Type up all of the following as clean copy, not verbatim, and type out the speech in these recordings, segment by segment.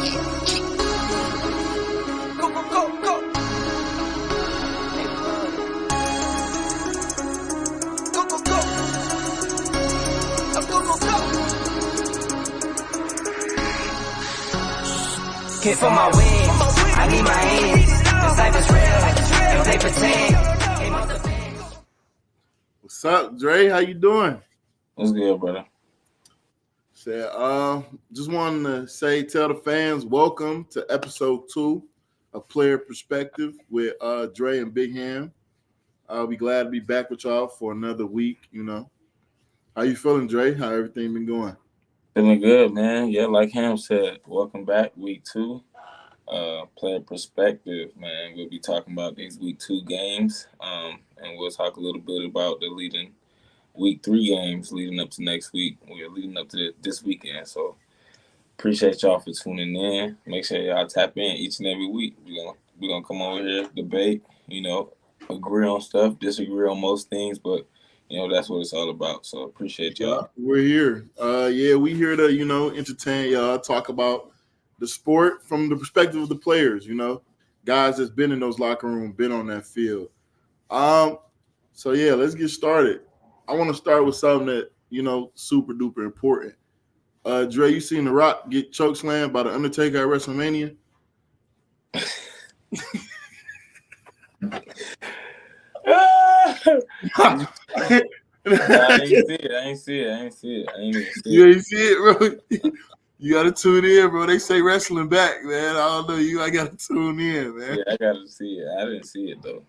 Go, go, go, go. Go, go, go. Go, go, go. Kick for my wins, I need my hands. This life is real, if they pretend. What's up, Dre? How you doing? What's good, brother? Just wanted to say, tell the fans, welcome to episode 2 of Player Perspective with Dre and Big Ham. I'll be glad to be back with y'all for another week. You know, how you feeling, Dre? How everything been going? Feeling good, man. Yeah, like Ham said, welcome back, week 2. Player Perspective, man. We'll be talking about these week 2 games, and we'll talk a little bit about the leading week 3 games leading up to next week. We're leading up to this weekend, so appreciate y'all for tuning in. Make sure y'all tap in each and every week. We're gonna come over here, debate, agree on stuff, disagree on most things, but that's what it's all about. So appreciate y'all. Yeah, we're here. We here to entertain y'all, talk about the sport from the perspective of the players. Guys that's been in those locker rooms, been on that field. So yeah, let's get started. I want to start with something that super duper important. Dre, you seen The Rock get chokeslammed by the Undertaker at WrestleMania? I ain't see it. You ain't see it, bro. You gotta tune in, bro. They say wrestling back, man. I don't know. I gotta tune in, man. Yeah, I gotta see it. I didn't see it though.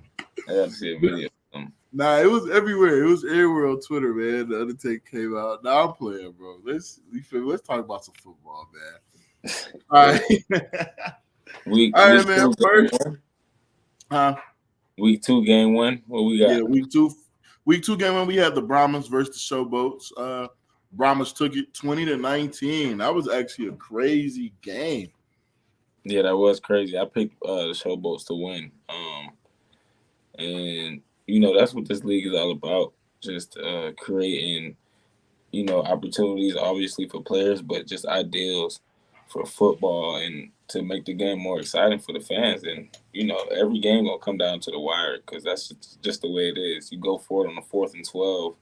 I gotta see a video. Nah, it was everywhere. It was everywhere on Twitter, man. The Undertaker came out. Nah, I'm playing, bro. Let's talk about some football, man. All right. All right, man. First, Week 2, game 1. What we got? Yeah, week two, game 1. We had the Brahmas versus the Showboats. Brahmas took it 20-19. That was actually a crazy game. Yeah, that was crazy. I picked the Showboats to win. And that's what this league is all about. Just creating, opportunities, obviously, for players, but just ideals for football and to make the game more exciting for the fans. And, every game going to come down to the wire because that's just the way it is. You go for it on the 4th and 12.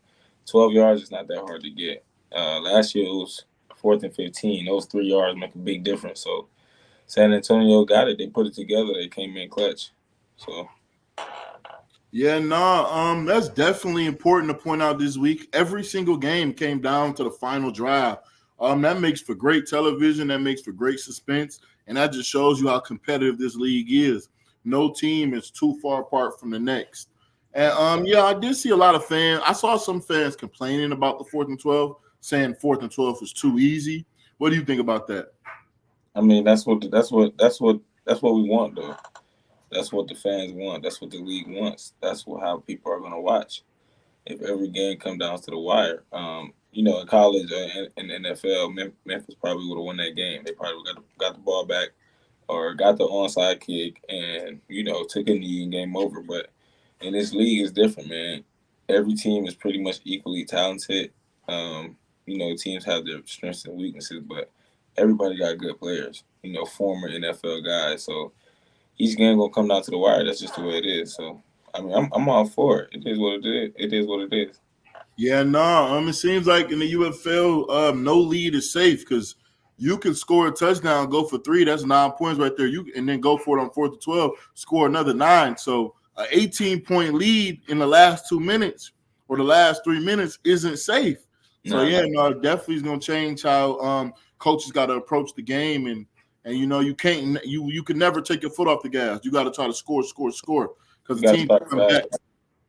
12 yards is not that hard to get. Last year it was 4th and 15. Those 3 yards make a big difference. So San Antonio got it. They put it together. They came in clutch. So yeah, that's definitely important to point out this week. Every single game came down to the final drive. That makes for great television. That makes for great suspense. And that just shows you how competitive this league is. No team is too far apart from the next. And, I did see a lot of fans. I saw some fans complaining about the 4th and 12, saying 4th and 12 was too easy. What do you think about that? I mean, that's what we want, though. That's what the fans want. That's what the league wants. That's how people are going to watch. If every game comes down to the wire, in college and NFL, Memphis probably would have won that game. They probably got the ball back or got the onside kick and, took a knee and game over. But in this league, it's different, man. Every team is pretty much equally talented. Teams have their strengths and weaknesses, but everybody got good players, former NFL guys. So each game going to come down to the wire. That's just the way it is. So, I mean, I'm all for it. It is what it is. It is what it is. Yeah, it seems like in the UFL, no lead is safe because you can score a touchdown, go for 3. That's 9 points right there. And then go for it on 4th and 12, score another 9. So an 18-point lead in the last 2 minutes or the last 3 minutes isn't safe. So, it definitely is going to change how coaches got to approach the game. And you can't – you can never take your foot off the gas. You got to try to score because the team can come back.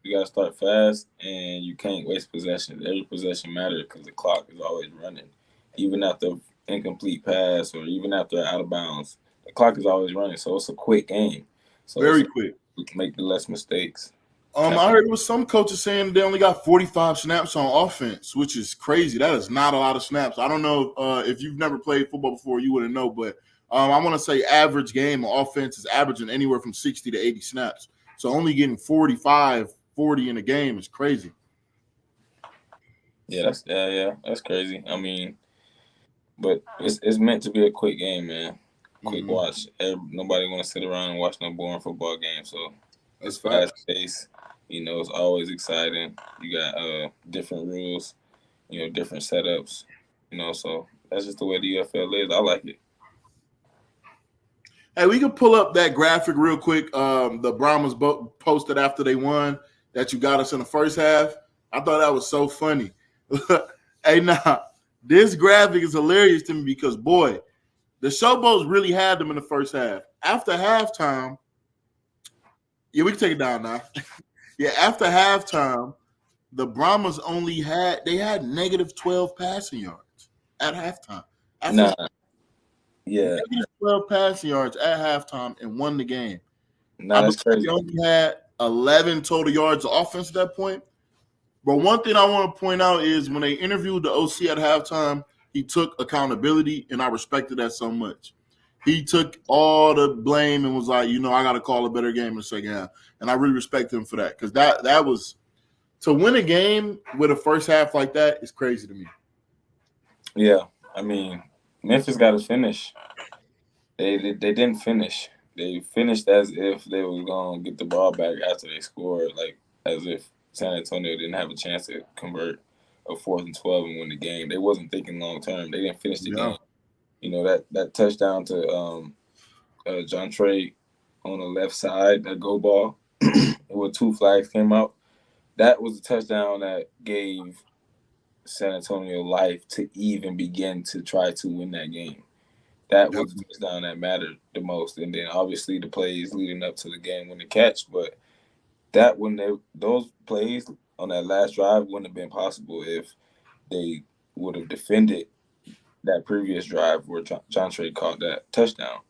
You got to start fast, and you can't waste possessions. Every possession matters because the clock is always running. Even after incomplete pass or even after out of bounds, the clock is always running. So it's a quick game. So very quick. Make the less mistakes. I heard it was some coaches saying they only got 45 snaps on offense, which is crazy. That is not a lot of snaps. I don't know if you've never played football before, you wouldn't know, but I want to say average game on offense is averaging anywhere from 60 to 80 snaps. So only getting 45, 40 in a game is crazy. Yeah, that's crazy. I mean, but it's meant to be a quick game, man. quick Mhm. watch. Nobody want to sit around and watch no boring football game. So That's it's fast facts. paced. It's always exciting. You got different rules. Different setups. So that's just the way the UFL is. I like it. Hey, we can pull up that graphic real quick. The Brahmas posted after they won that you got us in the first half. I thought that was so funny. Hey, nah, this graphic is hilarious to me because, boy, the Showboats really had them in the first half. After halftime, yeah, we can take it down now. Yeah, after halftime, the Brahmas had negative 12 passing yards at halftime. Nah, yeah, Negative 12 passing yards at halftime and won the game. nah, I that's believe crazy. they only had 11 total yards of offense at that point. But one thing I want to point out is when they interviewed the OC at halftime, he took accountability, and I respected that so much. He took all the blame and was like, I got to call a better game in the second half. And I really respect him for that because that was – to win a game with a first half like that is crazy to me. Yeah, I mean, Memphis got to finish. They didn't finish. They finished as if they was gonna get the ball back after they scored, like as if San Antonio didn't have a chance to convert a 4th and 12 and win the game. They wasn't thinking long term. They didn't finish the Yeah. game. That touchdown to John Trey on the left side, that go ball, where 2 flags came out. That was the touchdown that gave San Antonio life to even begin to try to win that game. That Yep. was the touchdown that mattered the most, and then obviously the plays leading up to the game when the catch. But those plays on that last drive wouldn't have been possible if they would have defended that previous drive where John Trey caught that touchdown.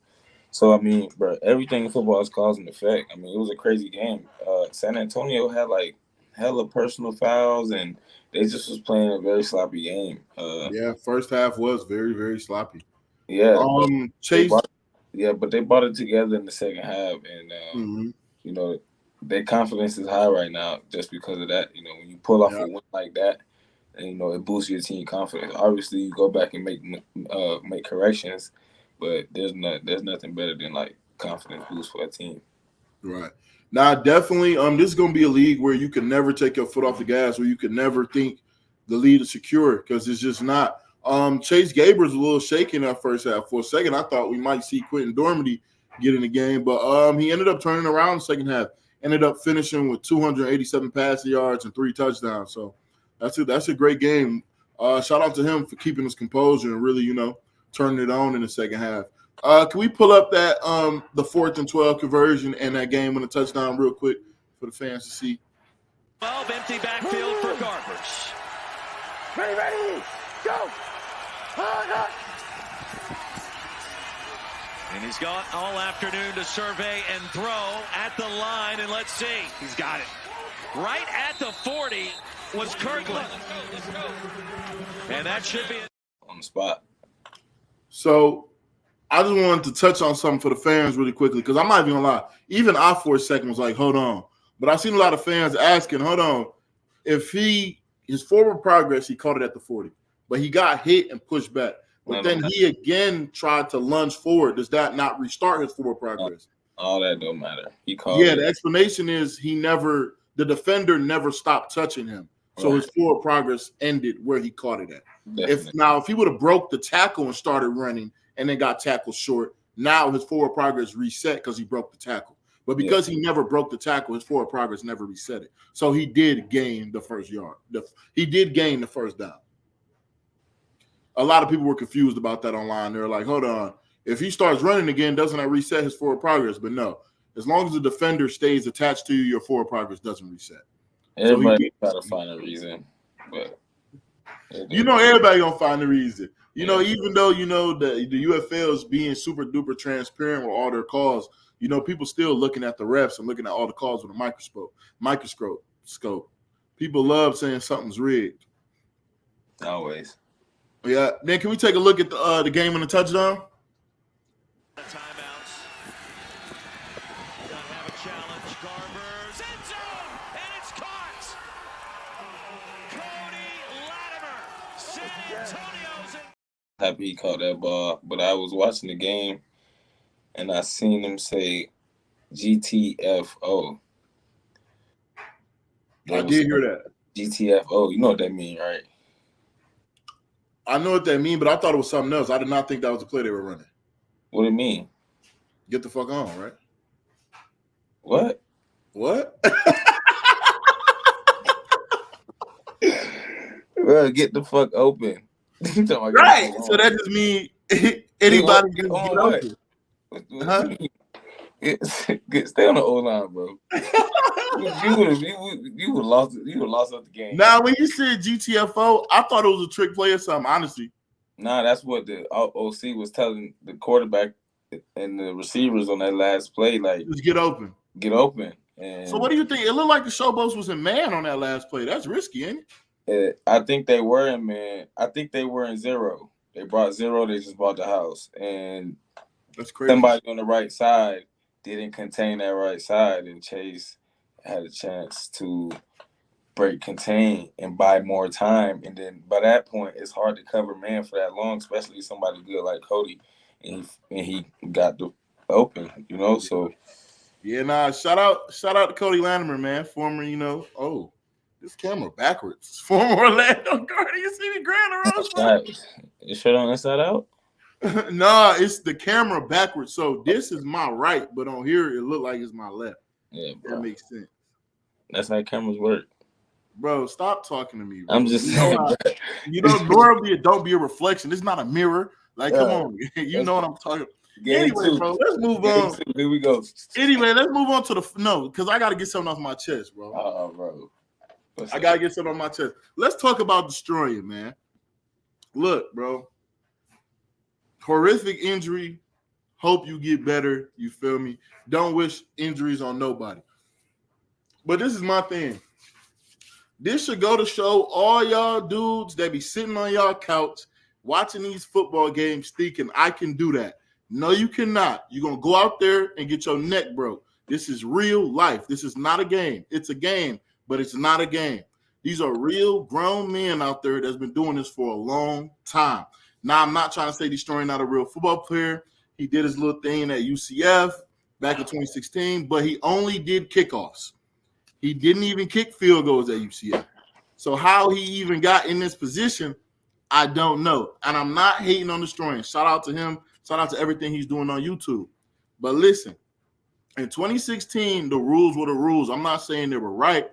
So I mean, bro, everything in football is cause and effect. I mean, it was a crazy game. San Antonio had like hella personal fouls, and they just was playing a very sloppy game. Yeah, first half was very, very sloppy. Yeah, but they Chase. brought it together in the second half, and Mhm. their confidence is high right now just because of that. When you pull off Yeah. a win like that, and it boosts your team confidence. Obviously, you go back and make corrections, but there's nothing better than like confidence boost for a team. Right. Now, definitely, this is going to be a league where you can never take your foot off the gas, where you can never think the lead is secure because it's just not. Chase Gaber's a little shaky in that first half. For a second, I thought we might see Quentin Dormady get in the game, but he ended up turning around in the second half. Ended up finishing with 287 passing yards and 3 touchdowns. So that's a great game. Shout out to him for keeping his composure and really, turning it on in the second half. Can we pull up that the 4th and 12 conversion and that game with a touchdown real quick for the fans to see? 12, empty backfield for Garbers. Ready, go! And he's gone all afternoon to survey and throw at the line, and let's see. He's got it. Right at the 40 was Kirkland. And that should be On the spot. So I just wanted to touch on something for the fans really quickly because I'm not even gonna lie. Even I for a second was like, hold on. But I've seen a lot of fans asking, hold on, if his forward progress, he caught it at the 40, but he got hit and pushed back. But then he again tried to lunge forward. Does that not restart his forward progress? All that don't matter. He called Yeah, it. the explanation is the defender never stopped touching him. So Right. his forward progress ended where he caught it at. Definitely. If he would have broke the tackle and started running and then got tackled short, now his forward progress reset because he broke the tackle. But because he never broke the tackle, his forward progress never reset it. So he did gain the first yard. He did gain the first down. A lot of people were confused about that online. They're like, hold on. If he starts running again, doesn't that reset his forward progress? But no. As long as the defender stays attached to you, your forward progress doesn't reset. Everybody try to find a reason, but everybody gonna find a reason. Even though the UFL is being super duper transparent with all their calls, people still looking at the refs and looking at all the calls with a microscope. People love saying something's rigged. always. Yeah. Then can we take a look at the game and the touchdown? timeouts. Gonna have a challenge. Garbers end zone, and it's caught. Cody Latimer, San Antonio's. Happy he caught that ball, but I was watching the game, and I seen him say GTFO. I did hear that. GTFO. You know what that mean, right? I know what that mean, but I thought it was something else. I did not think that was the play they were running. What it mean? Get the fuck on, right? What? Well, get the fuck open. Right. So that just means anybody can get open. Huh? Stay on the O line, bro. you would lost up the game. Now, when you said GTFO, I thought it was a trick play or something. Honestly, nah, that's what the OC was telling the quarterback and the receivers on that last play. Like, just get open. And so, what do you think? It looked like the Showboats was in man on that last play. That's risky, ain't it? I think they were in man. I think they were in zero. They brought zero. They just bought the house, and that's crazy. Somebody on the right side didn't contain that right side, and Chase had a chance to contain and buy more time. And then by that point, it's hard to cover man for that long, especially somebody good like Cody, and he got the open, So yeah, nah. Shout out to Cody Latimer, man. Former, this camera backwards. Former Orlando guard. You see me grand You sure on inside out? Nah, it's the camera backwards. So this is my right, but on here it look like it's my left. Yeah, bro. That makes sense. That's how cameras work. Bro, stop talking to me, bro. I'm just saying. Normally it don't be a reflection. It's not a mirror. Like, come on. You know what I'm talking about. Anyway, bro, let's move on. Here we go. Anyway, let's move on to because I got to get something off my chest, bro. Bro. I got to get something off my chest. Let's talk about destroying, man. Look, bro. Horrific injury. Hope you get better. You feel me? Don't wish injuries on nobody. But this is my thing. This should go to show all y'all dudes that be sitting on y'all couch watching these football games thinking, I can do that. No, you cannot. You're going to go out there and get your neck broke. This is real life. This is not a game. It's a game, but it's not a game. These are real grown men out there that's been doing this for a long time. Now, I'm not trying to say Destroying not a real football player. He did his little thing at UCF back in 2016, but he only did kickoffs. He didn't even kick field goals at UCF. So how he even got in this position, I don't know. And I'm not hating on Destroying. Shout out to him. Shout out to everything he's doing on YouTube. But listen, in 2016, the rules were the rules. I'm not saying they were right,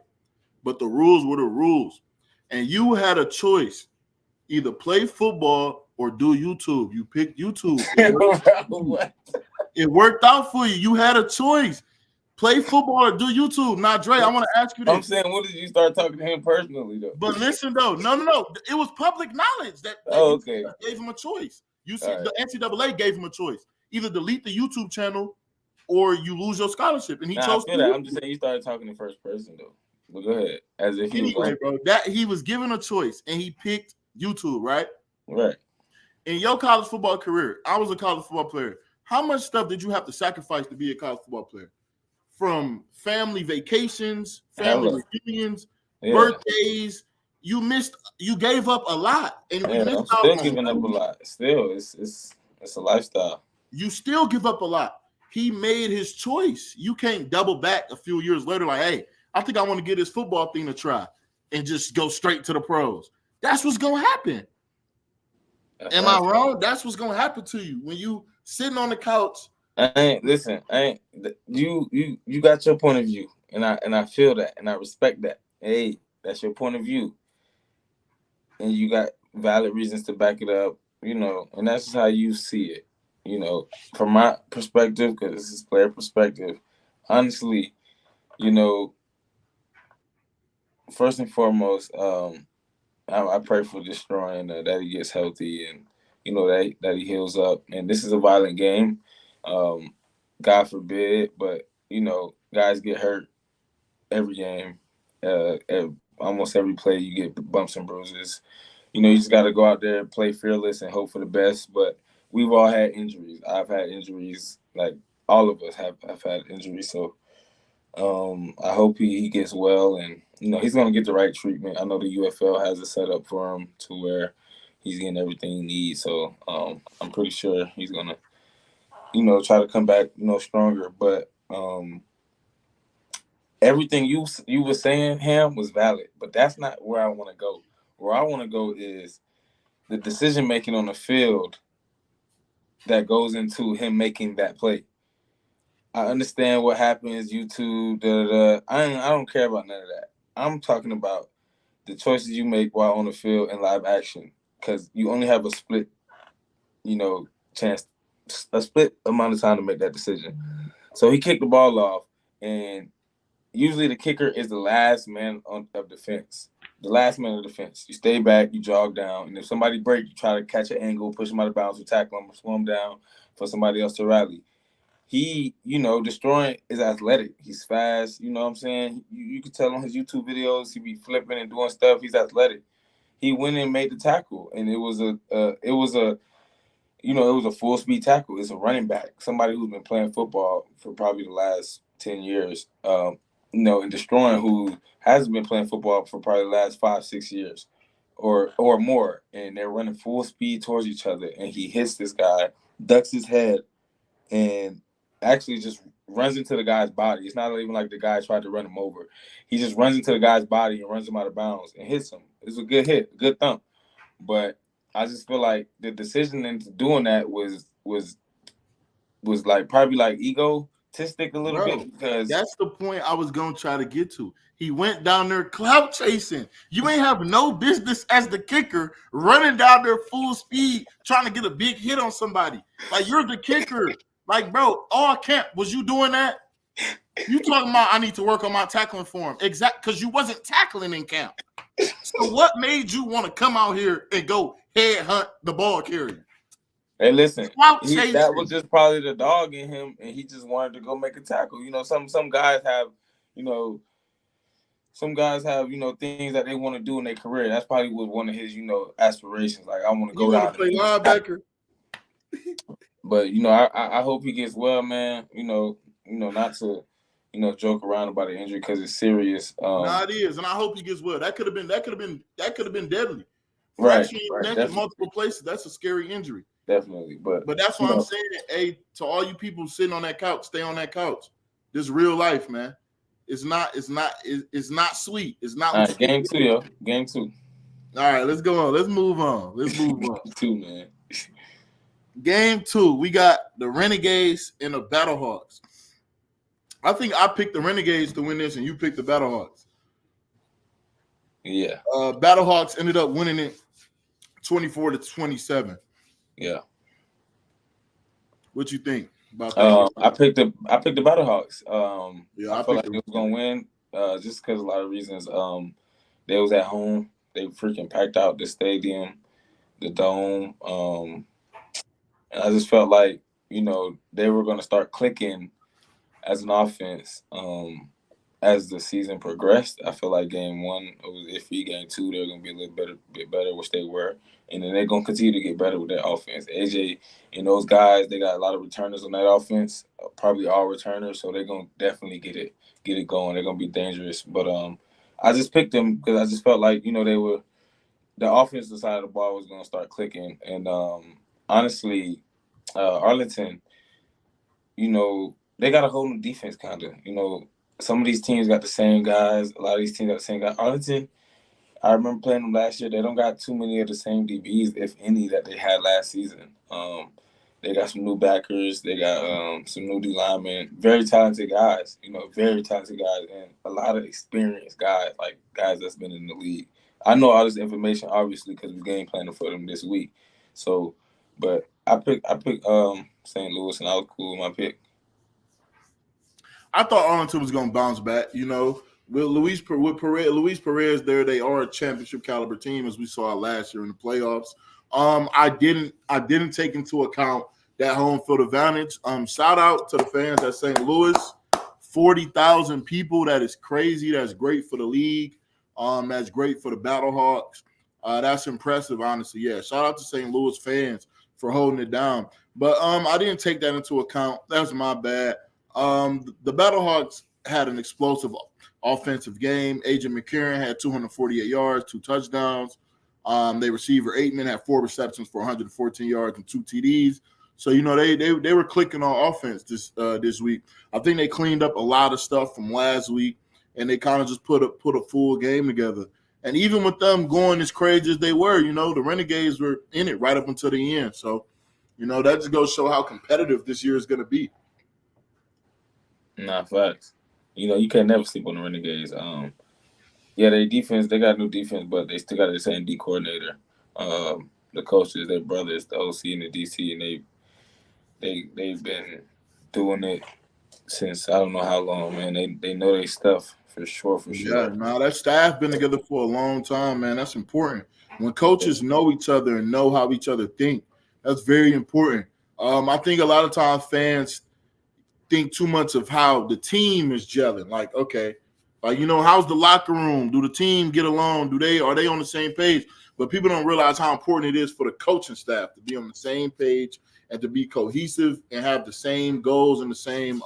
but the rules were the rules. And you had a choice. Either play football or do YouTube. You picked YouTube. It worked out for you. You had a choice. Play football or do YouTube. Now, Dre, I want to ask you this. I'm saying, when did you start talking to him personally, though? But listen, though. No. It was public knowledge that okay. Gave him a choice. You see, the NCAA gave him a choice. Either delete the YouTube channel or you lose your scholarship. And he chose to. I'm just saying you started talking in first person, though. But go ahead. As if he was bro, that he was given a choice and he picked YouTube, right? Right. In your college football career, I was a college football player. How much stuff did you have to sacrifice to be a college football player? From family vacations, family reunions, birthdays, you gave up a lot. And we missed I'm still giving up a lot. Still, it's a lifestyle. You still give up a lot. He made his choice. You can't double back a few years later like, hey, I think I want to get this football thing to try and just go straight to the pros. That's what's going to happen. Am I wrong? That's what's going to happen to you when you sitting on the couch. You got your point of view, and I feel that, and I respect that. Hey, that's your point of view, and you got valid reasons to back it up, and that's just how you see it, From my perspective, because this is player perspective, honestly, first and foremost, I pray for Destroying that he gets healthy and that he heals up. And this is a violent game, God forbid, but guys get hurt every game. Almost every play you get bumps and bruises. You just got to go out there, play fearless, and hope for the best. But we've all had injuries. I've had injuries, like all of us have had injuries. So I hope he gets well, and he's gonna get the right treatment. I know the UFL has it set up for him to where he's getting everything he needs. So I'm pretty sure he's gonna try to come back, stronger. But everything you were saying, Ham, was valid. But that's not where I want to go. Where I want to go is the decision making on the field that goes into him making that play. I understand what happens, YouTube, I don't care about none of that. I'm talking about the choices you make while on the field in live action, because you only have a split, chance, a split amount of time to make that decision. So he kicked the ball off, and usually the kicker is the last man of defense. The last man of defense. You stay back, you jog down, and if somebody break, you try to catch an angle, push them out of bounds, or tackle them, or slow them down for somebody else to rally. He, destroying is athletic. He's fast. You know what I'm saying? You can tell on his YouTube videos, he be flipping and doing stuff. He's athletic. He went and made the tackle, and it was a full speed tackle. It's a running back, somebody who's been playing football for probably the last 10 years. And destroying who hasn't been playing football for probably the last 5-6 years, or more, and they're running full speed towards each other, and he hits this guy, ducks his head, and actually just runs into the guy's body. It's not even like the guy tried to run him over. He just runs into the guy's body and runs him out of bounds and hits him. It's a good hit, a good thump. But I just feel like the decision into doing that was like probably like egotistic a little bit, because that's the point I was gonna try to get to. He went down there clout chasing. You ain't have no business as the kicker running down there full speed trying to get a big hit on somebody. Like, you're the kicker. Like, bro, all camp, was you doing that? You talking about I need to work on my tackling form. Exactly, because you wasn't tackling in camp. So what made you want to come out here and go head hunt the ball carrier? Hey, listen, that was just probably the dog in him, and he just wanted to go make a tackle. Some guys have, things that they want to do in their career. That's probably was one of his, aspirations. Like, I want to go down. Play linebacker. But I hope he gets well, man. Not to, joke around about the injury, because it's serious. Nah, it is, and I hope he gets well. That could have been deadly. Right. In multiple places. That's a scary injury. Definitely, but that's why I'm saying, hey, to all you people sitting on that couch, stay on that couch. This is real life, man. It's not sweet. It's not. All right, game 2, yo. Game 2. All right, let's go on. Let's move on. Two, man. Game 2, we got the Renegades and the Battlehawks. I think I picked the Renegades to win this, and you picked the Battlehawks. Yeah. Battlehawks ended up winning it 24-27. Yeah. What you think about that? I picked the Battlehawks. I felt like it was gonna win, just because a lot of reasons. They was at home. They freaking packed out the stadium, the dome. And I just felt like, they were gonna start clicking as an offense. As the season progressed, I feel like game 1 it was iffy. Game 2, they're gonna be a bit better, which they were, and then they're gonna continue to get better with their offense. AJ and those guys, they got a lot of returners on that offense, probably all returners, so they're gonna definitely get it going. They're gonna be dangerous. But I just picked them because I just felt like they were the offensive side of the ball was gonna start clicking, and honestly, Arlington, they got a whole new defense, kind of. Some of these teams got the same guys. A lot of these teams got the same guys. Arlington, I remember playing them last year. They don't got too many of the same DBs, if any, that they had last season. They got some new backers. They got some new D linemen. Very talented guys, very talented guys, and a lot of experienced guys, like guys that's been in the league. I know all this information, obviously, because we're game planning for them this week. So, but I picked St. Louis, and I was cool with my pick. I thought Arlington was going to bounce back. With Luis Perez there, they are a championship caliber team, as we saw last year in the playoffs. I didn't take into account that home field advantage. Shout out to the fans at St. Louis, 40,000 people. That is crazy. That's great for the league. That's great for the Battlehawks. That's impressive, honestly. Yeah, shout out to St. Louis fans for holding it down. But I didn't take that into account. That's my bad. The Battlehawks had an explosive offensive game. Agent McCarron had 248 yards, 2 touchdowns. Their receiver, Aitman, had 4 receptions for 114 yards and 2 TDs. So they were clicking on offense this week. I think they cleaned up a lot of stuff from last week, and they kind of just put a full game together. And even with them going as crazy as they were, the Renegades were in it right up until the end. So, that just goes to show how competitive this year is going to be. Nah, facts. You can never sleep on the Renegades. Yeah, their defense, they got new defense, but they still got the same D coordinator. The coaches, their brothers, the OC and the DC, and they've been doing it since I don't know how long, man. They know their stuff for sure. Yeah, that staff been together for a long time, man. That's important. When coaches know each other and know how each other think, that's very important. I think a lot of times fans think too much of how the team is gelling. Like, okay, how's the locker room? Do the team get along? Are they on the same page? But people don't realize how important it is for the coaching staff to be on the same page and to be cohesive and have the same goals and the same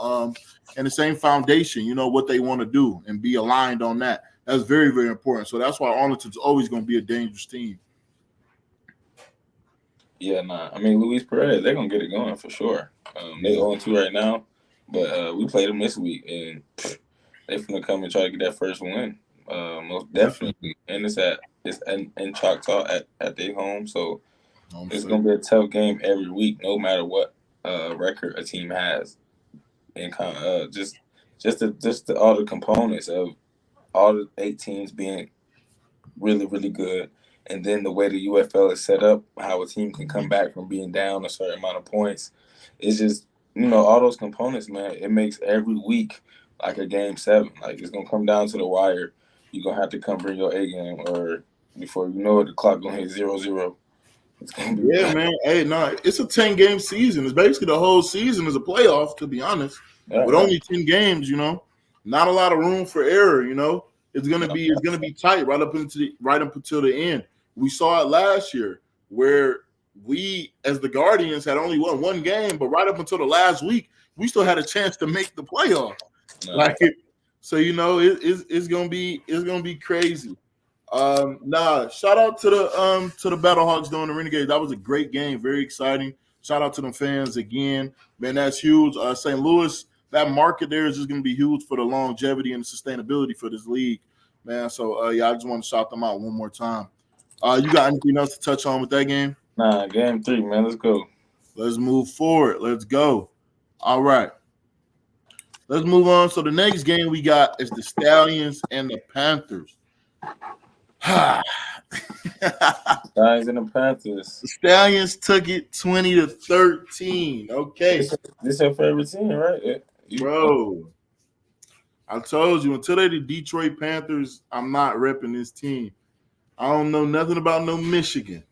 foundation, what they want to do and be aligned on that. That's very, very important. So that's why Arlington's always going to be a dangerous team. Yeah, nah. I mean, Luis Perez, they're going to get it going for sure. They 0-2 right now, but we played them this week, and they're going to come and try to get that first win, most definitely. And it's in Choctaw at their home, so it's going to be a tough game every week, no matter what record a team has. And kind of just all the components of all the 8 teams being really, really good. And then the way the UFL is set up, how a team can come back from being down a certain amount of points. It's just, all those components, man, it makes every week like a game 7. Like, it's going to come down to the wire. You're going to have to come bring your A game, or before you know it, the clock going to hit 0-0. It's going to be bad. Man. Hey, no, it's a 10-game season. It's basically the whole season is a playoff, to be honest. Yeah, with only 10 games, not a lot of room for error, It's gonna be tight right up until the end. We saw it last year where we, as the Guardians, had only won 1 game, but right up until the last week, we still had a chance to make the playoffs. So it's gonna be crazy. Shout out to the Battlehawks doing the Renegades. That was a great game, very exciting. Shout out to them fans again, man. That's huge. St. Louis, that market there is just gonna be huge for the longevity and the sustainability for this league, man. So I just want to shout them out one more time. You got anything else to touch on with that game? Nah, game 3, man. Let's go. Let's move forward. Let's go. All right. Let's move on. So the next game we got is the Stallions and the Panthers. Stallions and the Panthers. The Stallions took it 20-13. Okay. This your favorite team, right? Bro, I told you, until they the Detroit Panthers, I'm not repping this team. I don't know nothing about no Michigan.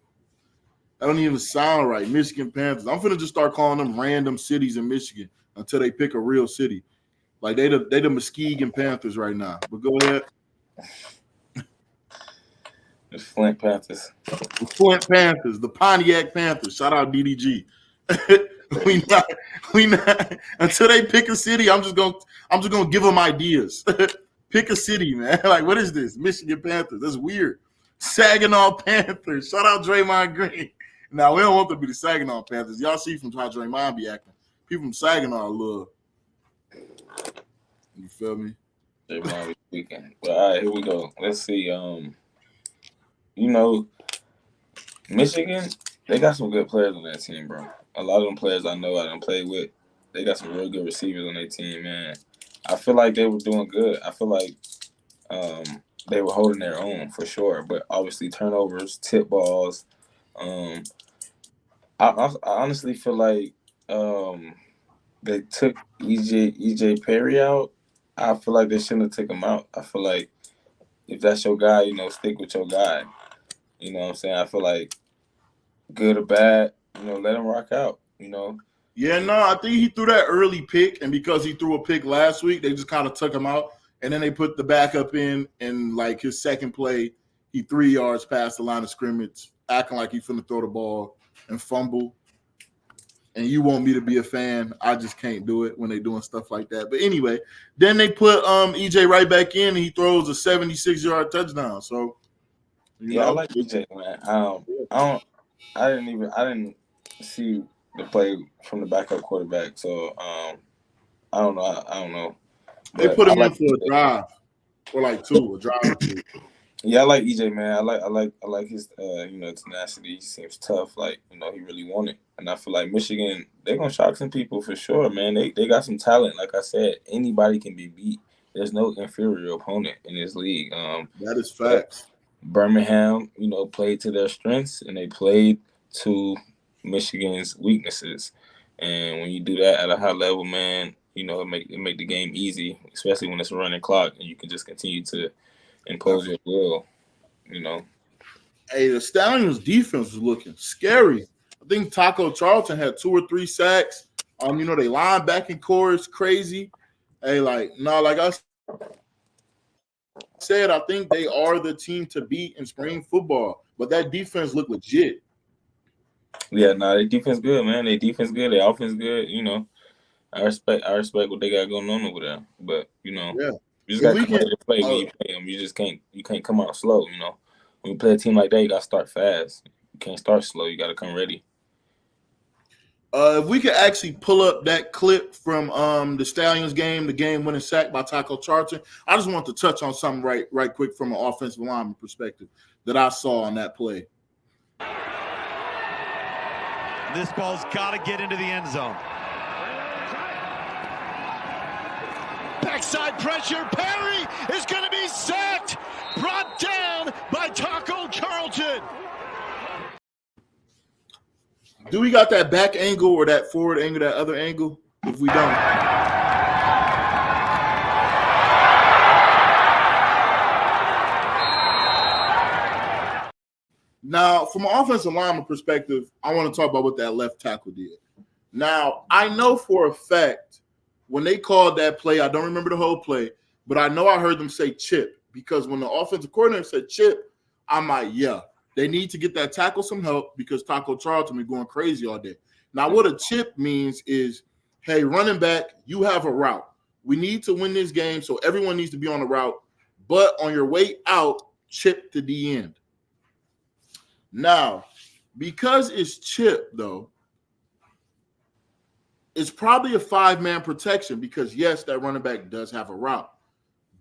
That don't even sound right. Michigan Panthers. I'm finna just start calling them random cities in Michigan until they pick a real city. Like they the Muskegon Panthers right now. But go ahead. The Flint Panthers. The Flint Panthers. The Pontiac Panthers. Shout out DDG. we not until they pick a city. I'm just gonna give them ideas. Pick a city, man. Like, what is this? Michigan Panthers. That's weird. Saginaw Panthers. Shout out Draymond Green. Now, we don't want them to be the Saginaw Panthers. Y'all see from how Draymond be acting. People from Saginaw love. You feel me? Draymond be speaking. But all right, here we go. Let's see. Michigan, they got some good players on that team, bro. A lot of them players I know I done played with, they got some real good receivers on their team, man. I feel like they were doing good. I feel like they were holding their own for sure. But obviously turnovers, tip balls. I honestly feel like they took EJ Perry out. I feel like they shouldn't have took him out. I feel like if that's your guy, stick with your guy. You know what I'm saying? I feel like good or bad, let him rock out, Yeah, no, I think he threw that early pick, and because he threw a pick last week, they just kind of took him out, and then they put the backup in, and like his second play, he 3 yards past the line of scrimmage, acting like he finna throw the ball and fumble. And you want me to be a fan, I just can't do it when they doing stuff like that. But anyway, then they put EJ right back in, and he throws a 76-yard touchdown. So, I like EJ, man. I didn't see to play from the backup quarterback. So I don't know. I don't know. They But put I him in like for a drive or like two, a drive or two. Yeah, I like EJ, man. I like his tenacity. He seems tough. Like, he really want it. And I feel like Michigan, they're gonna shock some people for sure, man. They got some talent. Like I said, anybody can be beat. There's no inferior opponent in this league. That is But facts. Birmingham, played to their strengths and they played to Michigan's weaknesses. And when you do that at a high level, man, it make the game easy, especially when it's a running clock and you can just continue to impose your will. Hey, the Stallions defense was looking scary. I think Taco Charlton had 2 or 3 sacks. They linebacking core is crazy. Hey, like I said, I think they are the team to beat in spring football. But that defense looked legit. Yeah, their defense good, man. Their defense good, their offense good. I respect what they got going on over there. But Yeah. you just gotta come ready to play when you play them. You can't come out slow. When you play a team like that, you gotta start fast. You can't start slow. You gotta come ready. If we could actually pull up that clip from the Stallions game, the game-winning sack by Taco Charlton, I just want to touch on something right quick from an offensive lineman perspective that I saw on that play. This ball's got to get into the end zone. Backside pressure. Perry is going to be sacked. Brought down by Taco Charlton. Do we got that back angle or that forward angle, that other angle? If we don't. Now, from an offensive lineman perspective, I want to talk about what that left tackle did. Now, I know for a fact when they called that play, I don't remember the whole play, but I know I heard them say chip because when the offensive coordinator said chip, I'm like, yeah. They need to get that tackle some help because Taco Charlton be going crazy all day. Now, what a chip means is, hey, running back, you have a route. We need to win this game, so everyone needs to be on the route. But on your way out, chip to the end. Now, because it's chip, though, it's probably a 5-man protection because, yes, that running back does have a route.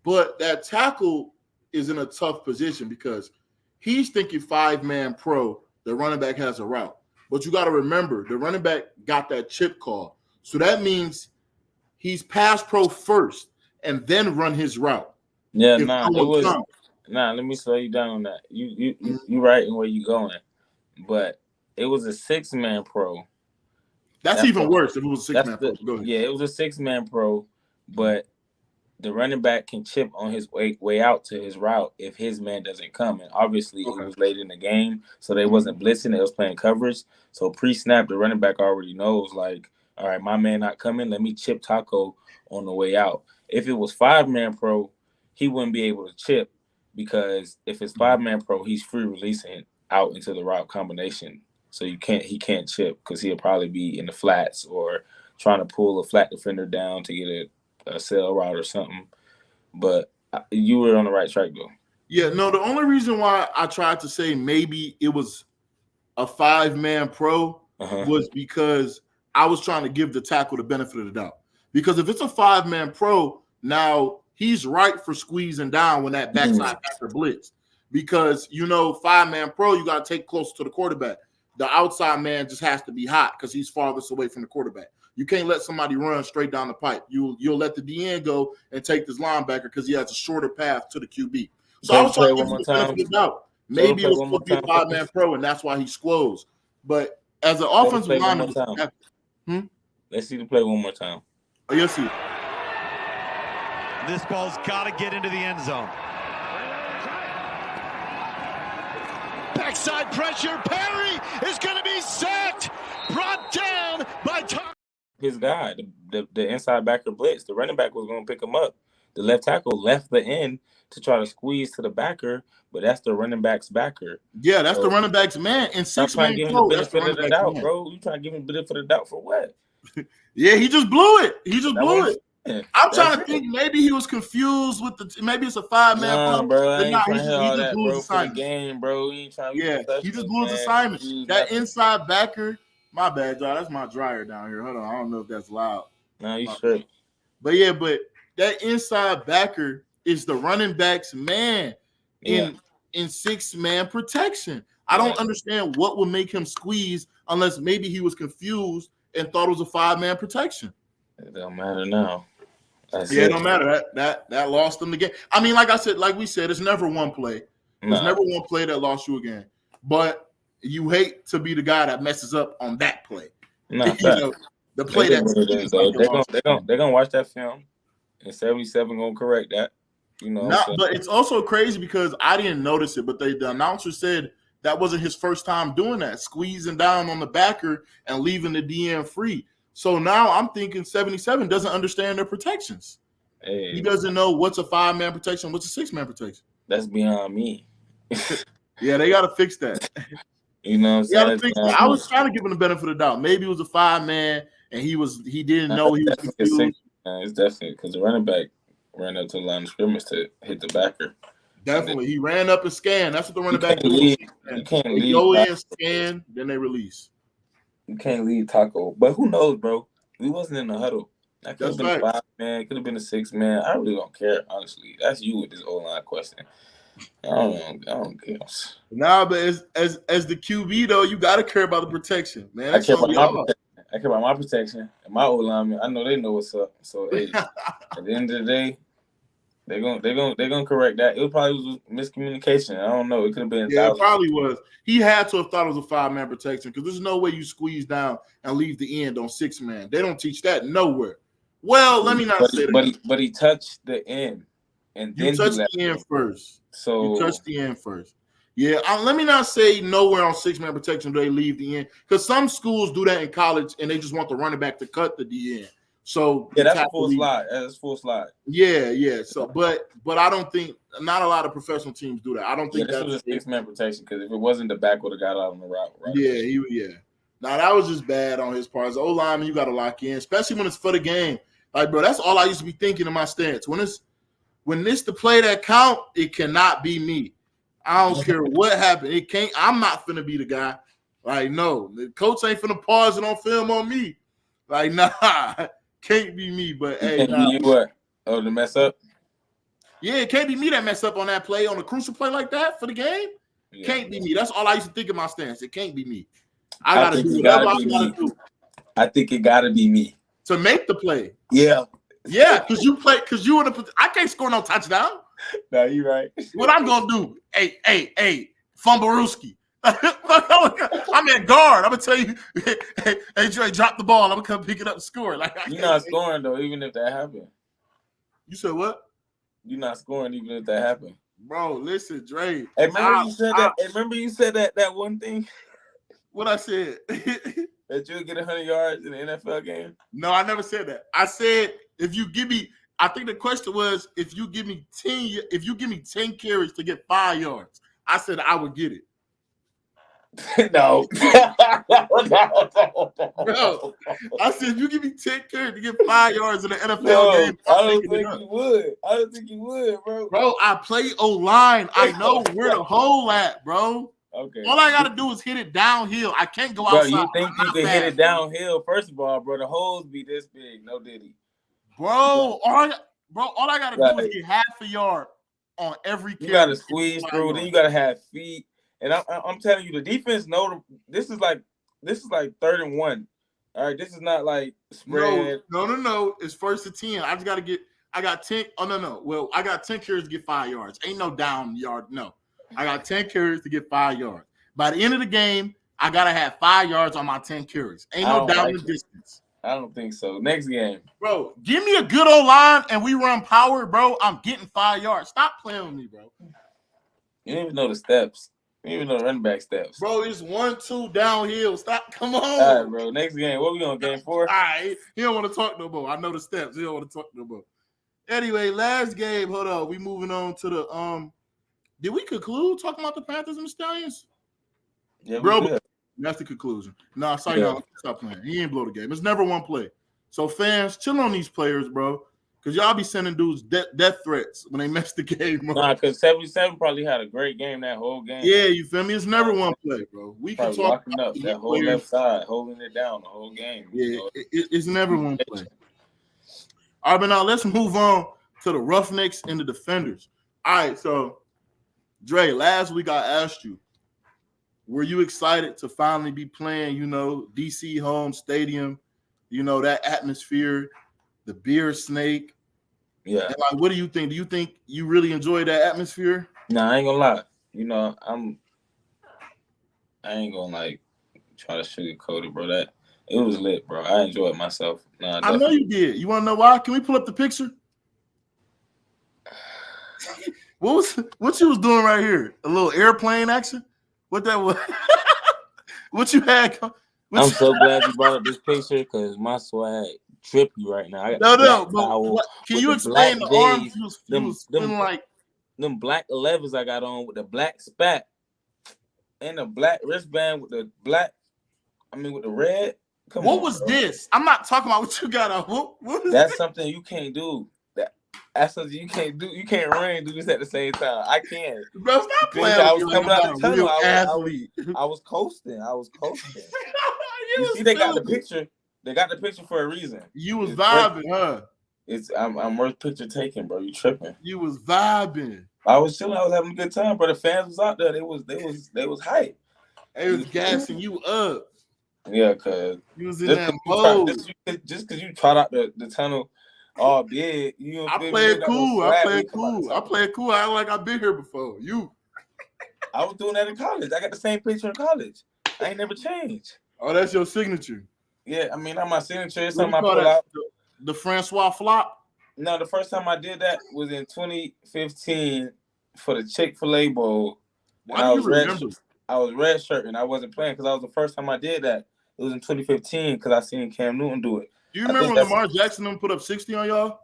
But that tackle is in a tough position because he's thinking 5-man pro, the running back has a route. But you got to remember, the running back got that chip call. So that means he's pass pro first and then run his route. Yeah, let me slow you down on that. You right in where you going. But it was a 6-man pro. That's even worse if it was a 6-man pro. Go ahead. Yeah, it was a 6-man pro, but the running back can chip on his way out to his route if his man doesn't come. And obviously it was late in the game, so they wasn't blitzing. They was playing coverage. So pre-snap, the running back already knows, like, all right, my man not coming. Let me chip Taco on the way out. If it was 5-man pro, he wouldn't be able to chip because if it's 5-man pro, he's free releasing out into the route combination. So he can't chip because he'll probably be in the flats or trying to pull a flat defender down to get a sail route or something. But you were on the right track, though. Yeah, no, the only reason why I tried to say maybe it was a 5-man pro was because I was trying to give the tackle the benefit of the doubt. Because if it's a 5-man pro, now he's right for squeezing down when that backside backer blitz. Because, 5-man pro, you got to take close to the quarterback. The outside man just has to be hot because he's farthest away from the quarterback. You can't let somebody run straight down the pipe. You'll let the DN go and take this linebacker because he has a shorter path to the QB. So I was trying to give the benefit of doubt. Maybe it was supposed to be a 5-man pro, and that's why he squoze. But as an offensive lineman, let's see the play one more time. Oh, you'll see. This ball's got to get into the end zone. Backside pressure. Perry is going to be sacked. Brought down by his guy, the inside backer blitz. The running back was going to pick him up. The left tackle left the end to try to squeeze to the backer, but that's the running back's backer. Yeah, that's the running back's man. And 6-man pro, that's the running back's doubt, man. bro. You trying to give him benefit of the doubt for what? Yeah, he just blew it. I'm trying to think maybe he was confused with maybe it's a 5-man. Nah, bro, I ain't trying to hear all that, blew bro, his for the assignment. game, bro. He ain't trying to he just blew his assignment. That inside backer, My bad, y'all. That's my dryer down here. Hold on. I don't know if that's loud. No, you straight. But yeah, but that inside backer is the running back's man in 6-man protection. I don't understand what would make him squeeze unless maybe he was confused and thought it was a 5-man protection. It don't matter now. It don't matter. That lost them the game. I mean, like I said, like we said, it's never one play. There's never one play that lost you a game. But you hate to be the guy that messes up on that play. No, the play they're gonna watch that film, and 77 gonna correct that. But it's also crazy because I didn't notice it, but the announcer said that wasn't his first time doing that, squeezing down on the backer and leaving the DN free. So now I'm thinking 77 doesn't understand their protections. Hey, he doesn't know what's a 5-man protection, what's a 6-man protection. That's beyond me. Yeah, they got to fix that. You know what I'm saying? I was trying to give him the benefit of the doubt. Maybe it was a 5-man and he didn't know he was confused. It's definitely because the running back ran up to the line of scrimmage to hit the backer. Definitely. He ran up and scanned. That's what the running back do. You can't leave. Go in, scan, then they release. You can't leave Taco. But who knows, bro? We wasn't in the huddle. That could have been a 5-man, could have been a 6-man. I really don't care, honestly. That's you with this O-line question. I don't care. Nah, but as the QB though, you gotta care about the protection, man. I care about my protection and my O-lineman. I know they know what's up. So hey, at the end of the day, they're gonna correct that. It probably was miscommunication. I don't know. It could have been. Yeah, it probably was. He had to have thought it was a 5-man protection because there's no way you squeeze down and leave the end on 6-man. They don't teach that nowhere. Well, let me not say that. But he touched the end, and then you touched the end first. So you touched the end first. Yeah, let me not say nowhere on 6-man protection do they leave the end because some schools do that in college and they just want the running back to cut the DN. So yeah, that's a full slide. That's full slide. Yeah. So, but I don't think not a lot of professional teams do that. I don't think this was a 6-man protection because if it wasn't, the back would have got out on the route. Right? Yeah. Now that was just bad on his part. As an O-lineman, you got to lock in, especially when it's for the game. Like, bro, that's all I used to be thinking in my stance. When this the play that count, it cannot be me. I don't care what happened. It can't. I'm not finna be the guy. Like, no, the coach ain't finna pause it on film on me. Like, nah, can't be me. But hey, you what? Oh, to mess up? Yeah, it can't be me that mess up on that play, on a crucial play like that for the game. Yeah. Can't be me. That's all I used to think in my stance. It can't be me. I gotta do whatever I gotta do. I think it gotta be me to make the play. Yeah. Yeah, because you in a. I can't score no touchdown. No, you right. What I'm gonna do? Hey, Fumbarooski. I'm at guard. I'm gonna tell you, hey, Dre, drop the ball. I'm gonna come pick it up and score. Like you're not scoring though, even if that happened. You said what? You're not scoring even if that happened. Bro, listen, Dre. Hey, remember you said that one thing? What I said? That you'll get 100 yards in the NFL game? No, I never said that. I said if you give me, I think the question was if you give me 10 carries to get 5 yards. I said I would get it. No. Bro, I said if you give me 10 carries to get 5 yards in the NFL game, I don't think you would, bro. Bro, I play O-line. I know where the hole at, bro. Okay. All I gotta do is hit it downhill. I can't go outside. Bro, you think you can hit it downhill? First of all, bro, the holes be this big. No diddy. Bro, all I gotta do is get half a yard on every carry. You gotta squeeze through. Then you gotta have feet. And I'm telling you, the defense know this is like 3rd and 1. All right, this is not like spread. No. It's 1st and 10. I just gotta get. I got 10. Oh no. Well, I got 10 carries to get 5 yards. Ain't no down yard. No. I got 10 carries to get 5 yards. By the end of the game, I gotta have 5 yards on my 10 carries. Ain't no down the distance. I don't think so. Next game. Bro, give me a good O-line and we run power, bro. I'm getting 5 yards. Stop playing with me, bro. You didn't even know the steps. You didn't even know the running back steps. Bro, it's 1-2 downhill. Stop. Come on. All right, bro. Next game. What we on, game 4? All right. He don't want to talk no more. I know the steps. He don't want to talk no more. Anyway, last game. Hold on. We moving on to the Did we conclude talking about the Panthers and the Stallions? Yeah, bro. That's the conclusion. No, sorry, no, stop playing. He ain't blow the game. It's never one play. So fans, chill on these players, bro. Because y'all be sending dudes death threats when they mess the game up. Nah, because 77 probably had a great game that whole game. Yeah, you feel me? It's never one play, bro. We can Probably talk locking up that whole players. left side, holding it down the whole game. Yeah, You know? it's never one play. All right, but now let's move on to the Roughnecks and the defenders. All right, so Dre, last week I asked you, were you excited to finally be playing, DC home stadium, that atmosphere, the beer snake? Yeah. And like, what do you think? Do you think you really enjoyed that atmosphere? Nah, I ain't gonna lie. I ain't gonna like try to sugarcoat it, bro. That it was lit, bro. I enjoyed myself. Nah, I know you did. You want to know why? Can we pull up the picture? What you was doing right here? A little airplane action? What that was? What you had? I'm so glad you brought up this picture because my swag trippy right now. I No, got but can you explain the arms you was feeling like? Them black 11s I got on with the black spat and the black wristband with the black, with the red. What was this? I'm not talking about what you got on. What was That's this? something you can't do. That's something you can't do. You can't run and do this at the same time. I can. Bro, stop playing. I was coming out the tunnel. Athlete. I was coasting. You see, they got the picture. They got the picture for a reason. You was vibing, huh? I'm worth picture taking, bro. You tripping? You was vibing. I was chilling. I was having a good time, bro. The fans was out there. They was hype. They was gassing you up. Yeah, cause you was in that mode. Just because you trot out the tunnel all big, I play it cool. I play it cool. I like I've been here before. I was doing that in college. I got the same picture in college. I ain't never changed. Oh, that's your signature. Yeah, not my signature. It's something I pull out. The Francois flop? No, the first time I did that was in 2015 for the Chick-fil-A Bowl. I was red shirt and I wasn't playing because that was the first time I did that. It was in 2015 because I seen Cam Newton do it. Do you remember when Lamar Jackson them put up 60 on y'all?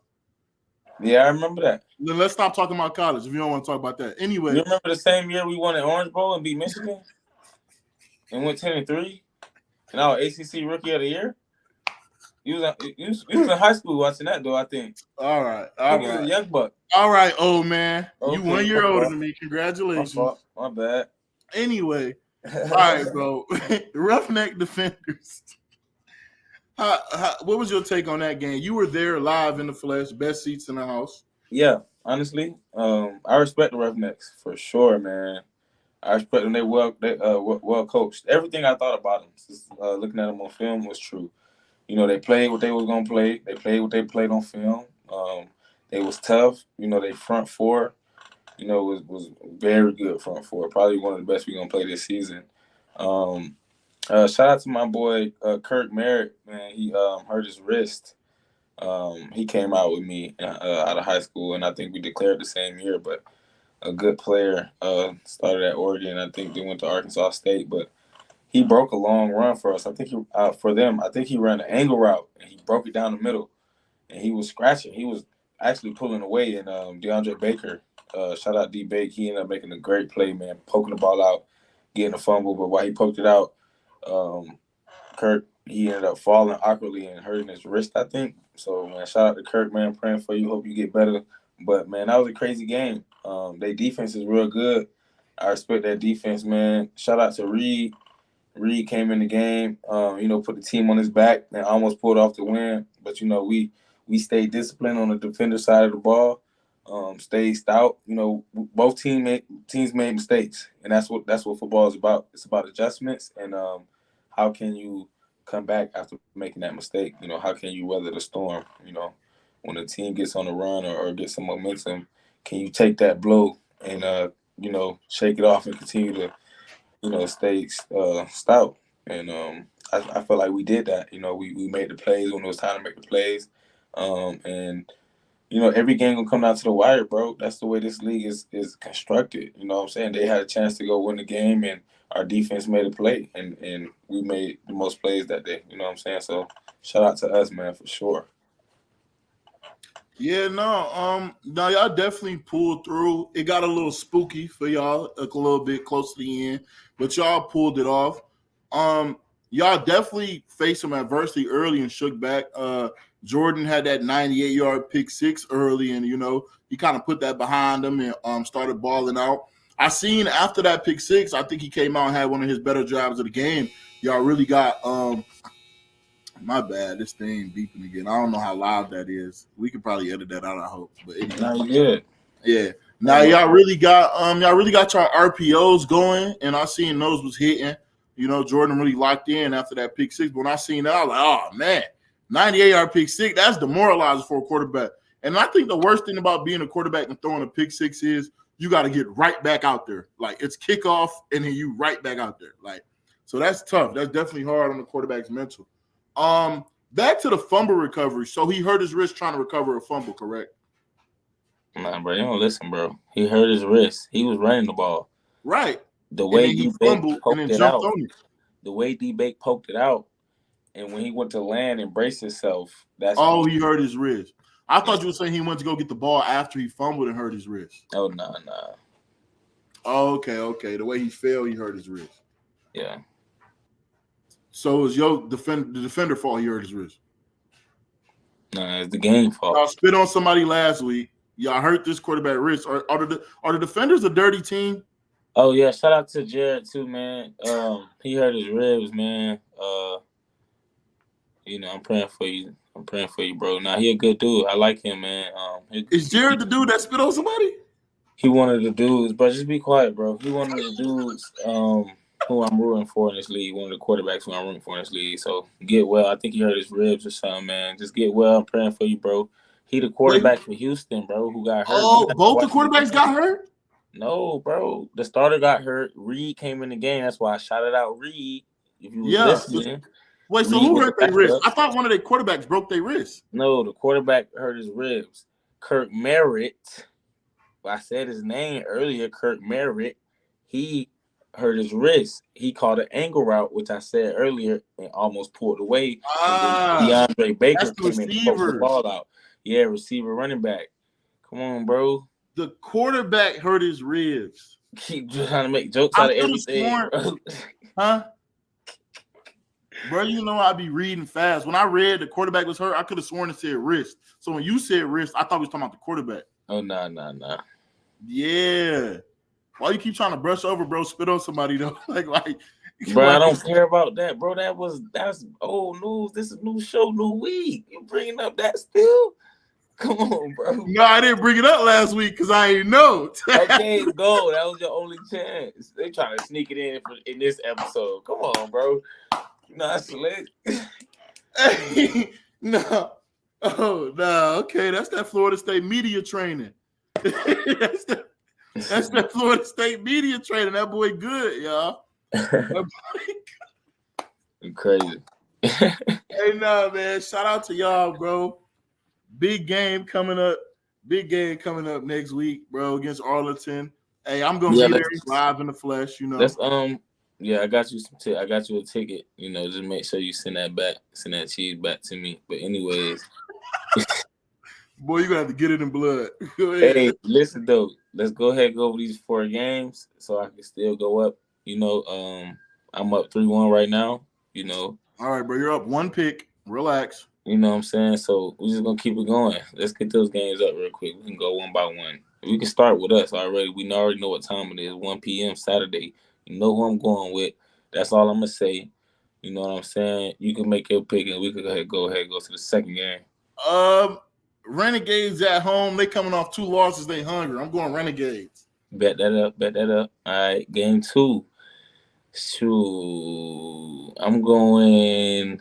Yeah, I remember that. Then let's stop talking about college if you don't want to talk about that. Anyway. You remember the same year we won an Orange Bowl and beat Michigan? And went 10-3? And I was ACC Rookie of the Year? You was in high school watching that, though, I think. All right. You was a young buck. All right, old man. Okay, you 1 year older than me. Congratulations. My bad. Anyway. All right, bro. Roughneck defenders. What was your take on that game? You were there live in the flesh, best seats in the house. Yeah, honestly, I respect the Roughnecks for sure, man. I respect them. They well coached. Everything I thought about them, just, looking at them on film, was true. They played what they was gonna play. They played what they played on film. They was tough. They front four. Was very good front four. Probably one of the best we're gonna play this season. Shout out to my boy Kirk Merritt, man. He hurt his wrist. He came out with me out of high school, and I think we declared the same year. But a good player started at Oregon. I think they went to Arkansas State, but he broke a long run for us. I think he ran an angle route and he broke it down the middle, and he was scratching. He was actually pulling away, and DeAndre Baker, shout out D Bake, he ended up making a great play, man, poking the ball out, getting a fumble. But while he poked it out, Kirk, he ended up falling awkwardly and hurting his wrist, I think. So, man, shout out to Kirk, man. Praying for you. Hope you get better. But, man, that was a crazy game. Their defense is real good. I respect that defense, man. Shout out to Reed. Reed came in the game, put the team on his back and almost pulled off the win. But, we stayed disciplined on the defender side of the ball, stayed stout. Both teams made mistakes, and that's what football is about. It's about adjustments and how can you come back after making that mistake? How can you weather the storm? When a team gets on a run or gets some momentum, can you take that blow and shake it off and continue to stay stout? And I feel like we did that. We made the plays when it was time to make the plays. And every game gonna come down to the wire, bro. That's the way this league is constructed. You know what I'm saying? They had a chance to go win the game, and our defense made a play, and we made the most plays that day. You know what I'm saying? So shout out to us, man, for sure. Yeah, no, y'all definitely pulled through. It got a little spooky for y'all, a little bit close to the end, but y'all pulled it off. Y'all definitely faced some adversity early and shook back. Jordan had that 98-yard pick six early, and he kind of put that behind him and started balling out. I seen after that pick six, I think he came out and had one of his better drives of the game. Y'all really got my bad, this thing beeping again. I don't know how loud that is. We could probably edit that out, I hope. But anyway. No, you good. Yeah. Now y'all really got your RPOs going, and I seen those was hitting. Jordan really locked in after that pick six. But when I seen that, I was like, oh man, 98-yard pick six, that's demoralizing for a quarterback. And I think the worst thing about being a quarterback and throwing a pick six is you got to get right back out there. Like, it's kickoff, and then you right back out there. Like, so that's tough. That's definitely hard on the quarterback's mental. Back to the fumble recovery. So he hurt his wrist trying to recover a fumble, correct? Nah, bro, you don't listen, bro. He hurt his wrist. He was running the ball. Right. The way he fumbled and then jumped on it. The way D-Bake poked it out, and when he went to land and brace himself, he hurt his wrist. I thought you were saying he went to go get the ball after he fumbled and hurt his wrist. Oh, nah. Oh, okay. The way he fell, he hurt his wrist. Yeah. So it was the defender fault he hurt his wrist? Nah, it's the game fault. Y'all spit on somebody last week. Y'all hurt this quarterback wrist. Are the defenders a dirty team? Oh, yeah. Shout out to Jared, too, man. He hurt his ribs, man. I'm praying for you. I'm praying for you, bro. Nah, he a good dude. I like him, man. Is Jared the dude that spit on somebody? He one of the dudes, bro. Just be quiet, bro. He one of the dudes who I'm rooting for in this league. One of the quarterbacks who I'm rooting for in this league. So get well. I think he hurt his ribs or something, man. Just get well. I'm praying for you, bro. He the quarterback for Houston, bro, who got hurt. Oh, both the quarterbacks got hurt? No, bro. The starter got hurt. Reed came in the game. That's why I shouted out Reed. If you was listening. Wait, so who hurt their wrist? I thought one of their quarterbacks broke their wrist. No, the quarterback hurt his ribs. Kirk Merritt. I said his name earlier, Kirk Merritt. He hurt his wrist. He called an angle route, which I said earlier, and almost pulled away. DeAndre Baker came in and poked the ball out. Yeah, receiver, running back. Come on, bro. The quarterback hurt his ribs. Keep trying to make jokes out of everything, bro. Huh? Bro, I be reading fast. When I read the quarterback was hurt, I could have sworn it said wrist. So when you said wrist, I thought we was talking about the quarterback. Oh, nah. Yeah. Why you keep trying to brush over, bro? Spit on somebody, though. like, bro, I don't care about that, bro. That's old news. This is new show, new week. You bringing up that still? Come on, bro. No, I didn't bring it up last week because I ain't know. Okay, go. That was your only chance. They trying to sneak it in this episode. Come on, bro. That's slick. No. Oh, no. Okay, that's that Florida State media training. That's that Florida State media training. That boy good, y'all. You crazy. Hey, no, man. Shout out to y'all, bro. Big game coming up next week, bro, against Arlington. Hey, I'm gonna be there live in the flesh, Let's I got you I got you a ticket, just make sure you send that cheese back to me. But anyways. Boy, you're gonna have to get it in blood. Go ahead. Hey, listen though, let's go ahead and go over these 4 games so I can still go up. I'm up 3-1 right now, All right, bro, you're up 1 pick. Relax. You know what I'm saying? So we're just gonna keep it going. Let's get those games up real quick. We can go one by one. We can start with us already. We already know what time it is. 1 p.m. Saturday. You know who I'm going with. That's all I'm gonna say. You know what I'm saying? You can make your pick, and we can go ahead go to the second game. Renegades at home. They coming off 2 losses. They hungry. I'm going Renegades. Bet that up. All right, game 2. I'm going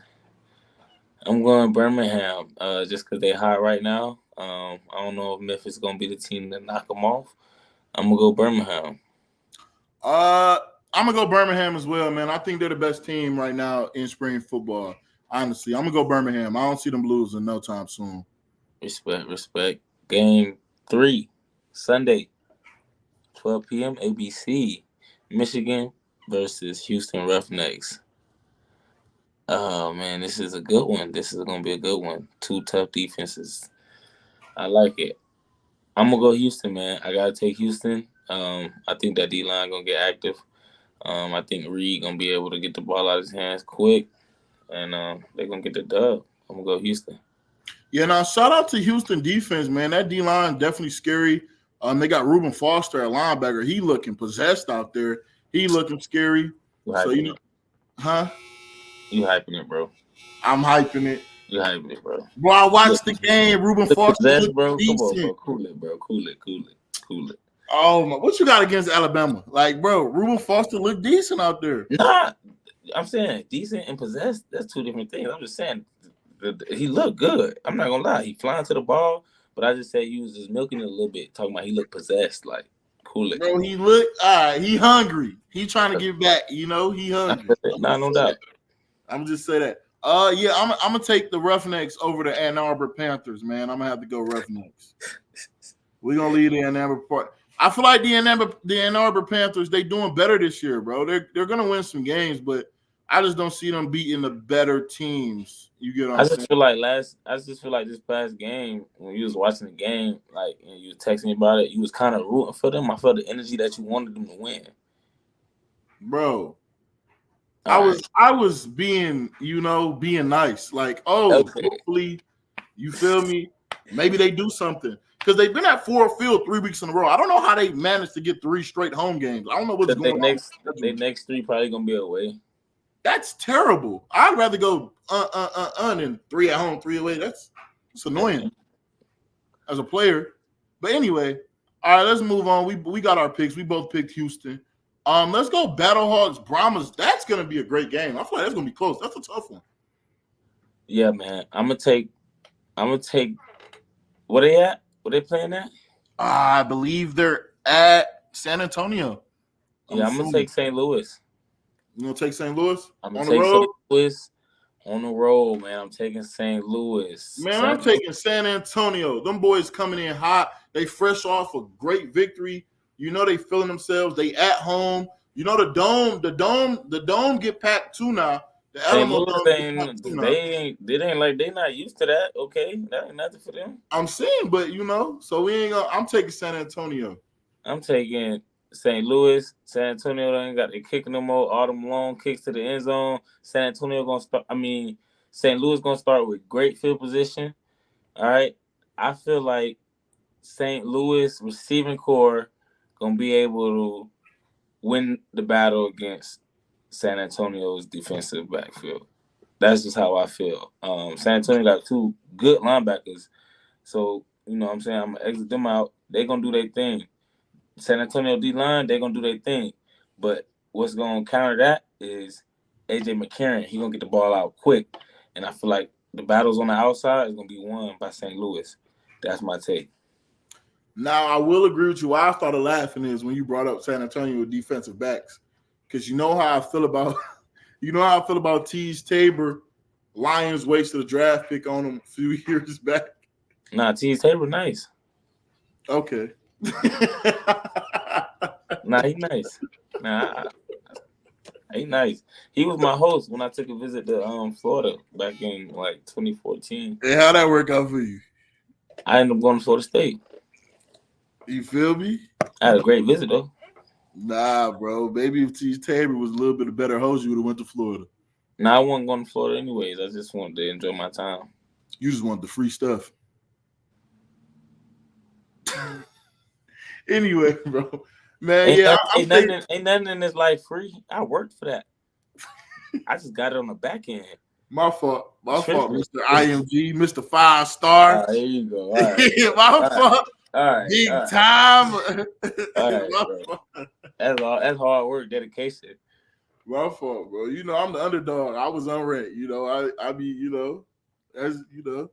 Birmingham. Just because they hot right now. I don't know if Memphis is gonna be the team to knock them off. I'm gonna go Birmingham. I'm gonna go Birmingham as well, man. I think they're the best team right now in spring football. Honestly, I'm gonna go Birmingham. I don't see them losing no time soon. Respect. Game 3, Sunday, 12 p.m. ABC. Michigan versus Houston Roughnecks. Oh man, this is a good one. This is gonna be a good one. 2 tough defenses. I like it. I'm gonna go Houston, man. I gotta take Houston. I think that D-line gonna get active. I think Reed gonna be able to get the ball out of his hands quick, and they're gonna get the dub. I'm gonna go Houston. Yeah, now shout out to Houston defense, man. That D-line definitely scary. They got Reuben Foster at linebacker. He looking possessed out there. He looking scary. So, you know, huh? You hyping it, bro. I'm hyping it. You hyping it, bro. Bro, I watched the game. Reuben Foster looked bro. decent. Come on, bro. Cool it, bro. Cool it. Oh, my. What you got against Alabama? Like, bro, Reuben Foster looked decent out there. Nah, I'm saying decent and possessed. That's two different things. I'm just saying he looked good. I'm not going to lie. He flying to the ball, but I just said he was just milking it a little bit, talking about he looked possessed. Like, cool it. Bro, he looked, all right, he hungry. He trying to get back, you know? He hungry. Nah, no doubt. I'm just say that. Yeah, I'm gonna take the Roughnecks over the Ann Arbor Panthers, man. I'm gonna have to go Roughnecks. We're gonna leave the Ann Arbor part. I feel like the Ann Arbor Panthers, they doing better this year, bro. They're gonna win some games, but I just don't see them beating the better teams. You get what I'm saying? I just feel like this past game, when you was watching the game, like, and you was texting me about it, you was kind of rooting for them. I felt the energy that you wanted them to win, bro. I was being, being nice. Like, hopefully, you feel me? Maybe they do something. Because they've been at Ford Field 3 weeks in a row. I don't know how they managed to get 3 straight home games. I don't know what's going on. Their next 3 probably going to be away. That's terrible. I'd rather go than 3 at home, 3 away. It's annoying as a player. But anyway, all right, let's move on. We got our picks. We both picked Houston. Let's go Battlehawks, Brahmas. That's gonna be a great game. I feel like that's gonna be close. That's a tough one. Yeah, man. I'm gonna take. Where they at? Where they playing at? I believe they're at San Antonio. I'm gonna take St. Louis. You gonna take St. Louis? I'm gonna take St. Louis on the road, man. I'm taking St. Louis. Man, I'm taking San Antonio. Them boys coming in hot. They fresh off a great victory. You know they feeling themselves. They at home. You know the dome get packed too now. The Alamo Dome they ain't like they not used to that. Okay, that ain't nothing for them. I'm saying, but so we ain't gonna. I'm taking San Antonio. I'm taking St. Louis. San Antonio ain't got they kicking no more. All them long kicks to the end zone. San Antonio gonna start. St. Louis gonna start with great field position. All right, I feel like St. Louis receiving core gonna be able to win the battle against San Antonio's defensive backfield. That's just how I feel. San Antonio got 2 good linebackers, so you know what I'm saying, I'm gonna exit them out. They gonna do their thing. San Antonio D-line, they gonna do their thing. But what's gonna counter that is AJ McCarron. He gonna get the ball out quick, and I feel like the battles on the outside is gonna be won by St. Louis. That's my take. Now, I will agree with you. Why I started laughing is when you brought up San Antonio defensive backs, because you know how I feel about Tease Tabor. Lions wasted a draft pick on him a few years back. Nah, Tease Tabor nice. Okay. Nah, he nice. He nice. He was my host when I took a visit to Florida back in like 2014. Hey, how'd that work out for you? I ended up going to Florida State. You feel me? I had a great visit though. Nah, bro. Maybe if T. Tabor was a little bit of better host, you would have went to Florida. Nah, I wasn't going to Florida anyways. I just wanted to enjoy my time. You just want the free stuff. Anyway, bro. Man, ain't nothing in this life free. I worked for that. I just got it on the back end. My fault, Mr. IMG, Mr. 5-star. There you go. All right. My fault. All right. Big time. All right, that's hard work, dedication. My fault, bro. You know, I'm the underdog. I was unranked. You know, I be, as you know.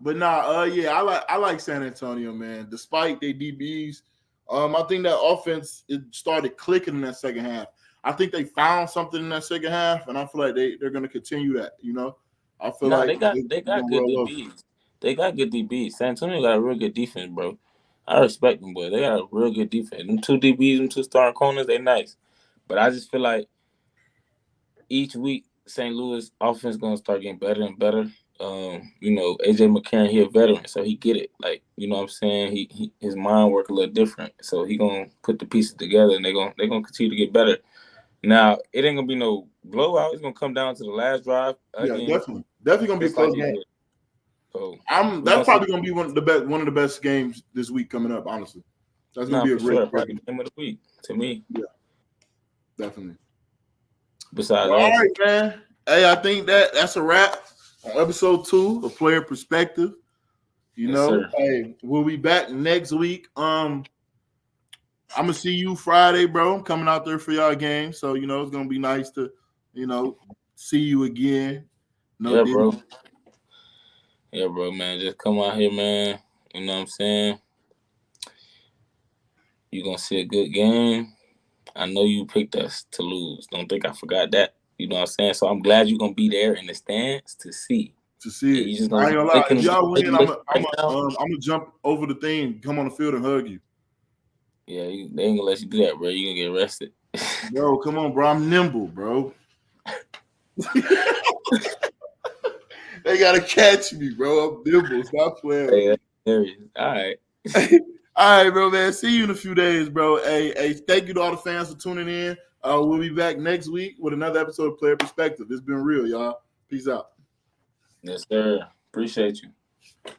But I like San Antonio, man. Despite their DBs, I think that offense it started clicking in that second half. I think they found something in that second half, and I feel like they're going to continue that. I feel like they got good DBs. They got good DBs. San Antonio got a real good defense, bro. I respect them, boy. They got a real good defense. Them 2 DBs, them 2 starting corners, they nice. But I just feel like each week St. Louis offense gonna start getting better and better. AJ McCarron, he a veteran, so he get it. Like, you know what I'm saying? He his mind work a little different. So he gonna put the pieces together and they're gonna continue to get better. Now, it ain't gonna be no blowout. It's gonna come down to the last drive. Yeah, definitely gonna be a close game. Cool. That's probably gonna be one of the best games this week coming up. Honestly, that's gonna be a great game of the week to me. Yeah, definitely. Besides, all right, man. Hey, I think that's a wrap on episode 2 of Player Perspective. You know, sir. hey, we'll be back next week. I'm gonna see you Friday, bro. I'm coming out there for y'all game, so it's gonna be nice to, see you again. Bro. Yeah, bro, man. Just come out here, man. You know what I'm saying? You're gonna see a good game. I know you picked us to lose. Don't think I forgot that. You know what I'm saying? So I'm glad you're gonna be there in the stands to see. To see it. You just I ain't gonna lie. If y'all win, I'm now. gonna jump over the thing, come on the field and hug you. Yeah, they ain't gonna let you do that, bro. You gonna get arrested. Bro, come on, bro. I'm nimble, bro. They gotta catch me, bro. I'm nimble. Stop playing. Hey, that's serious. All right. All right, bro, man. See you in a few days, bro. Hey, thank you to all the fans for tuning in. We'll be back next week with another episode of Player Perspective. It's been real, y'all. Peace out. Yes, sir. Appreciate you.